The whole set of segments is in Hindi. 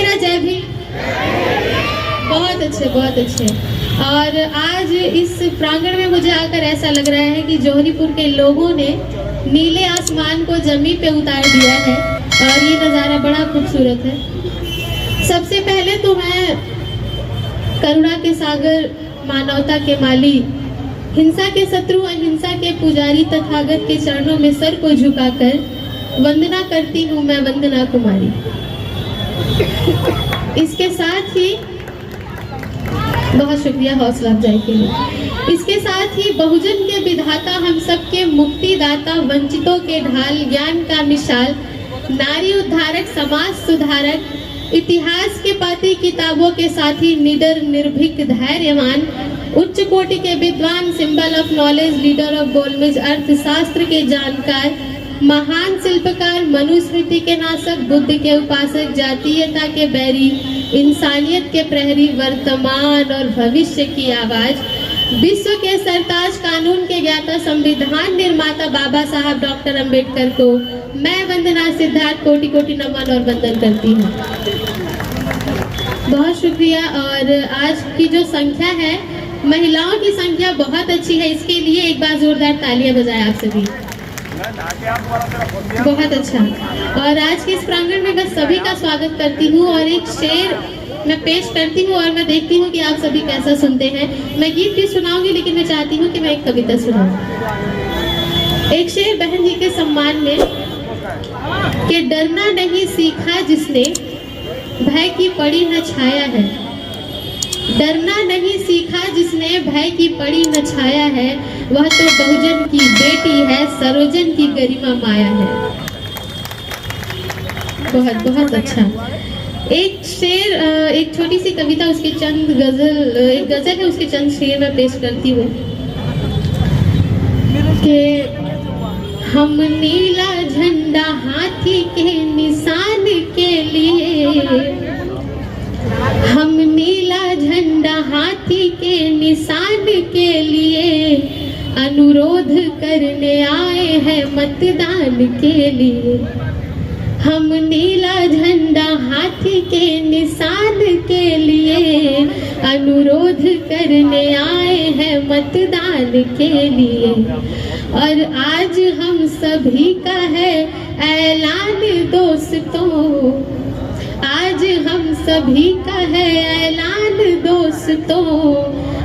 मेरा जय भी। बहुत अच्छे, बहुत अच्छे। और आज इस प्रांगण में मुझे आकर ऐसा लग रहा है कि जौहरीपुर के लोगों ने नीले आसमान को जमीन पे उतार दिया है और ये नज़ारा बड़ा खूबसूरत है। सबसे पहले तो मैं करुणा के सागर, मानवता के माली, हिंसा के शत्रु, अहिंसा के पुजारी तथागत के चरणों में सर को झुकाकर वंदना करती हूँ मैं, वंदना कुमारी। इसके साथ ही बहुत शुक्रिया हौसला अफजाई के लिए। इसके साथ ही बहुजन के विधाता, हम सबके मुक्तिदाता, वंचितों के ढाल, ज्ञान का मिसाल, नारी उद्धारक, समाज सुधारक, इतिहास के पाती, किताबों के साथी, निडर, निर्भीक, धैर्यवान, उच्च कोटि के विद्वान, symbol of knowledge, leader of गोलमेज, अर्थशास्त्र के जानकार, महान शिल्पकार, मनुस्मृति के नाशक, बुद्ध के उपासक, जातीयता के बैरी, इंसानियत के प्रहरी, वर्तमान और भविष्य की आवाज, विश्व के सरताज, कानून के ज्ञाता, संविधान निर्माता बाबा साहब डॉक्टर अंबेडकर को मैं वंदना सिद्धार्थ कोटि कोटि नमन और वंदन करती हूँ। बहुत शुक्रिया। और आज की जो संख्या है, महिलाओं की संख्या बहुत अच्छी है, इसके लिए एक बार जोरदार तालियां बजाएं आप सभी। बहुत अच्छा। और आज के इस प्रांगण में मैं सभी का स्वागत करती हूँ और एक शेर मैं पेश करती हूँ और मैं देखती हूँ कि आप सभी कैसा सुनते हैं। मैं गीत भी सुनाऊंगी, लेकिन मैं चाहती हूँ कि मैं एक कविता सुनाऊं। एक शेर बहन जी के सम्मान में कि डरना नहीं सीखा जिसने, भय की पड़ी न छाया है। डरना नहीं सीखा जिसने, भय की पड़ी न छाया है, वह तो बहुजन की बेटी है, सरोजन की गरिमा माया है। बहुत बहुत अच्छा। एक शेर, एक छोटी सी कविता, उसके चंद गजल, एक गजल है, उसके चंद शेर मैं पेश करती हूँ कि हम नीला झंडा हाथी के निशान के लिए, हम नीला झंडा हाथी के निशान के लिए अनुरोध करने आए हैं मतदान के लिए। हम नीला झंडा हाथी के निशान के लिए अनुरोध करने आए हैं मतदान के लिए। और आज हम सभी का है ऐलान दोस्तों, आज हम सभी का है ऐलान दोस्तों,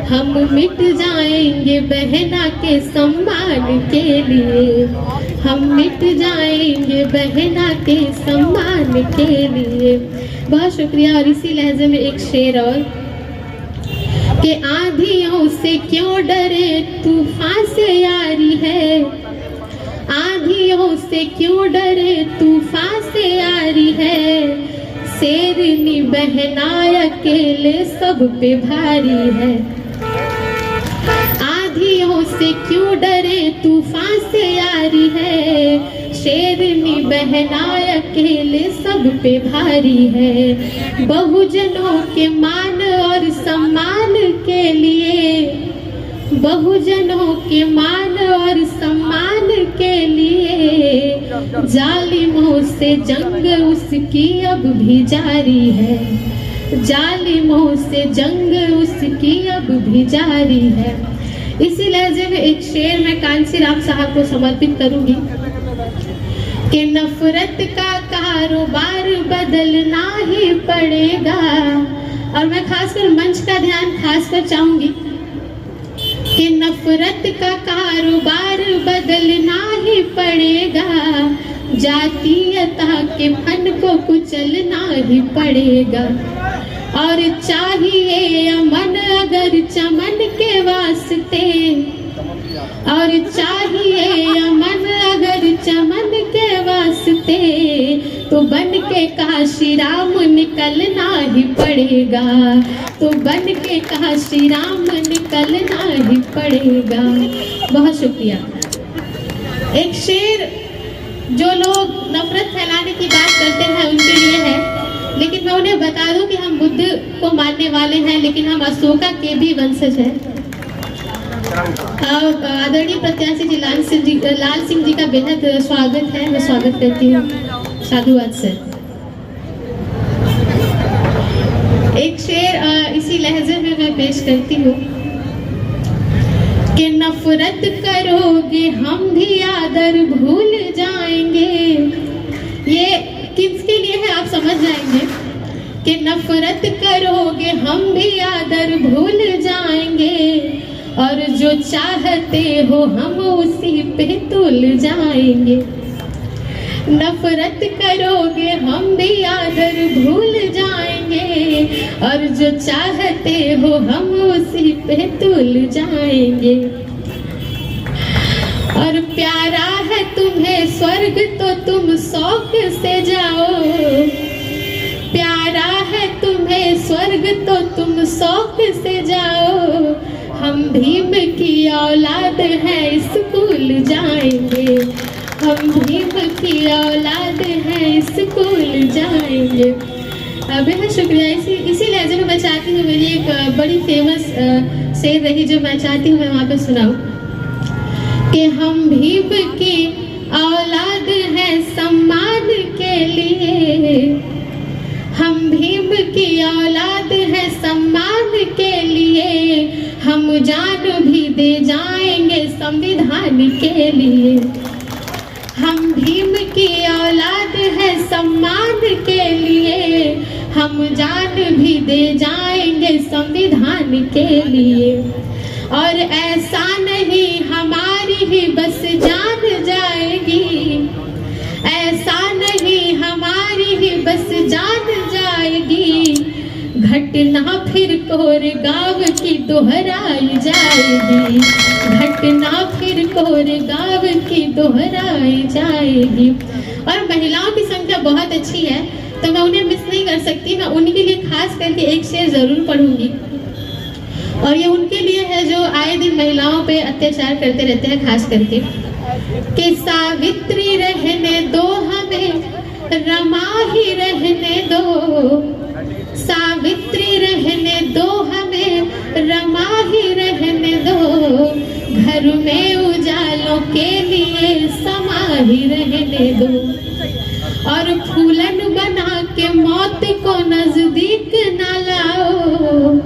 हम मिट जाएंगे बहना के सम्मान के लिए, हम मिट जाएंगे बहना के सम्मान के लिए। बहुत शुक्रिया। और इसी लहजे में एक शेर और कि आंधियों से क्यों डरे तूफान से यारी है, आंधियों से क्यों डरे तूफान से यारी है, शेरनी बहना अकेले सब पे भारी है। आंधियों से क्यों डरे तूफान से यारी है, शेरनी बहना अकेले सब पे भारी है। बहुजनों के मान और सम्मान के लिए, बहुजनों के मान और सम्मान के लिए जालिमों से जंग उसकी अब भी जारी है, जालिमों से जंग उसकी अब भी जारी है। इसी लहजे में एक शेर मैं कांसी राम साहब को समर्पित करूंगी कि नफरत का कारोबार बदलना ही पड़ेगा। और मैं खासकर मंच का ध्यान खासकर चाहूंगी कि नफरत का कारोबार बदलना ही पड़ेगा, जातीयता के फन को कुचलना ही पड़ेगा। और चाहिए अमन अगर चमन के वास्ते, और चाहिए अमन अगर चमन के वास्ते, तो बन के काशी राम निकलना ही पड़ेगा, तो बन के काशी राम निकलना ही पड़ेगा। बहुत शुक्रिया। एक शेर जो लोग नफरत फैलाने की बात करते हैं उनके लिए है, लेकिन मैं उन्हें बता दूं कि हम बुद्ध को मानने वाले हैं, लेकिन हम अशोका के भी वंशज हैं। आदरणीय प्रत्याशी जी लाल सिंह जी का बेहद स्वागत है, मैं स्वागत करती हूँ। साधुवाद सर। करती हूँ कि नफरत करोगे हम भी आदर भूल जाएंगे। ये किसके लिए है आप समझ जाएंगे कि नफरत करोगे हम भी आदर भूल जाएंगे, और जो चाहते हो हम उसी पे तुल जाएंगे। नफरत करोगे हम भी आदर भूल जाएंगे, और जो चाहते हो हम उसी पे तुल जाएंगे। और प्यारा है तुम्हें स्वर्ग तो तुम शौक से जाओ, प्यारा है तुम्हें स्वर्ग तो तुम शौक से जाओ। हम भीम की औलाद है स्कूल जाएंगे, हम भीम की औलाद है स्कूल जाएंगे। बेहद शुक्रिया। इसी लहजे में मैं चाहती हूँ, मेरी एक बड़ी फेमस शेर रही जो मैं चाहती हूँ मैं वहाँ पे सुनाऊँ कि हम भीम की औलाद है सम्मान के लिए, हम भीम की औलाद है सम्मान के लिए, हम जान भी दे जाएंगे संविधान के लिए। हम भीम की औलाद है सम्मान के लिए, हम जान भी दे जाएंगे संविधान के लिए। और ऐसा नहीं हमारी ही बस जान जाएगी, ऐसा नहीं हमारी ही बस जान जाएगी, घटना फिर कोरेगांव की दोहराई जाएगी, घटना फिर कोरेगांव की दोहराई जाएगी। और महिलाओं की संख्या बहुत अच्छी है तो मैं उन्हें मिस नहीं कर सकती, मैं उनके लिए खास करके एक शेर जरूर पढ़ूंगी। और ये उनके लिए है जो आए दिन महिलाओं पे अत्याचार करते रहते हैं, खास करके कि सावित्री रहने दो हमें, रमा ही रहने दो, सावित्री रहने दो हमें, रमा ही रहने दो, घर में उजालों के लिए समा ही रहने दो। और फूलन बना के मौत को नजदीक न लाओ,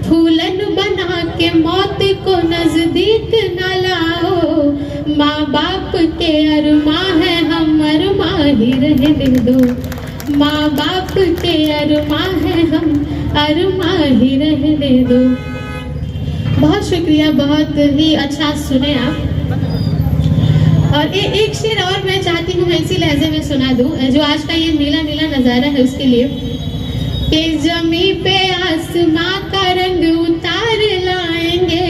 फूलन बना के मौत को नजदीक न लाओ, माँ बाप के अरमा है हम अरमा ही रहने दो, माँ बाप के अरमा है हम अरमा ही रहने दो। बहुत शुक्रिया, बहुत ही अच्छा सुने आप। और एक शेर और मैं चाहती हूँ मैं इसी लहजे में सुना दूँ, जो आज का ये नीला नीला नज़ारा है उसके लिए कि जमी पे आसमां का रंग उतार लाएंगे,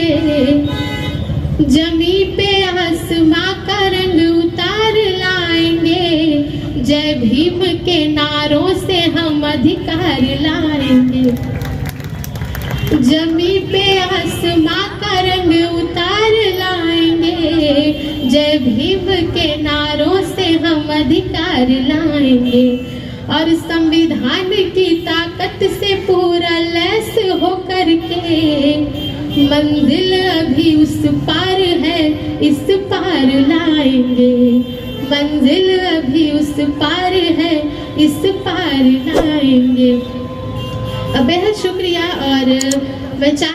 जमी पे आसमां का रंग उतार लाएंगे, जय भीम के नारों से हम अधिकार लाएंगे, जमी पे आसमां का रंग उतार लाएंगे, जय भीम के नारों से हम अधिकार लाएंगे। और संविधान की ताकत से पूरा लैस होकर के, मंजिल अभी उस पार है इस पार लाएंगे, मंजिल अभी उस पार है इस पार लाएंगे। बेहद शुक्रिया। और मैं